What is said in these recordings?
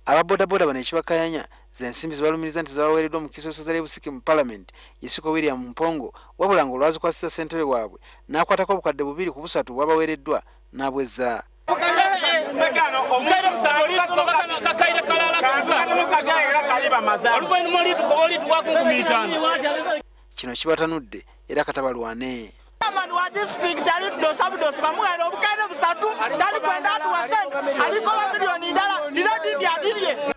Ababodaboda bano ekibakayanya zensimbi zibalumiriza nti zabaweereddwa mu kisoso zali busiki mu Parliament Yesiko William Mpongo wabula nga olwazikwasisa ssentebe waabwe n'akwatako obukadde 2 ku 3 bwabaweereddwa n'abwezza. Kino kibatanudde era katabalwane.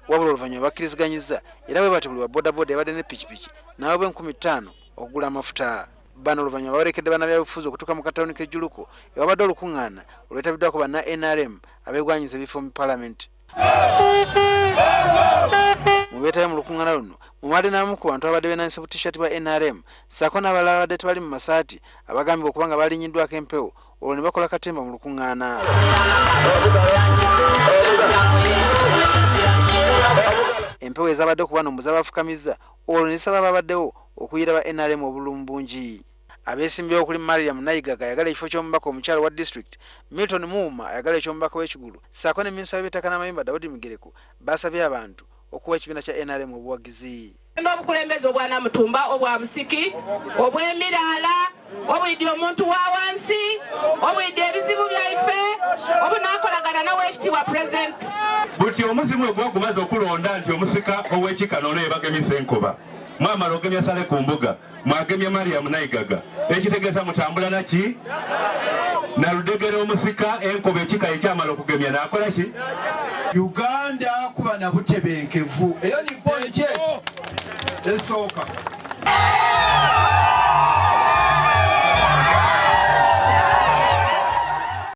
Wabula oluvannyuma bakkiriziganyizza era bwe bati buli wa bodaboda yabadde ne pikipiki nawe bwe$50,000 okugula amafuta. Bano oluvannyuma bawerekedde bannabyabufuzi okutuuka mu katawuni k'ejjuluko ewabadde olukuŋŋaana olwetabiddwako banna NRM abeegwanyiza ebifo mu Parliament. Mu beetayo mu lukuŋŋaana luno mumwadde n'abamu ku bantu abadde beenanise bu t-shirt bwa NRM ssaako n'abalala abadde tebali mu masaati abagambibwa okuba nga balinyiddwako empewo olwo ne bakola katemba mu lukuŋŋaana. Empewo ezabadde okuba n'omuze abafukamizza olwo ne zisaba ababaddewo okuyira ba NRM obululu bungi. Abeesimbyewo okuli Mariam Naigaga ayagala ekifo ky'omubaka omukyalo wa district, Milton Muuma ayagala eky'omubaka w'ekigulu, ssaako ne minisita w'eby'ettaka n'amayumba Daudi Migereko basabye abantu okuwa ekibiina kya NRM obuwagizi. N'obukulembeze obwa Namutumba obwa Busiki obw'emiraala obuyidde omuntu wa wansi obuyidde ebizibu byaife obunaakolagana n'oweekitiibwa President. Buti omuzimu ogwakumaze okulonda nti omusika ow'ekikanoolo ebagemise enkoba mwamala ogemya Sale ku mbuga mwagemye Mariam Naigaga ekitegeeza mutambula naki na ludegere omusika enkoba ekika ekyamala okugemya n'akola ki? Uganda kuba na butebenkevu eyo ni point esooka.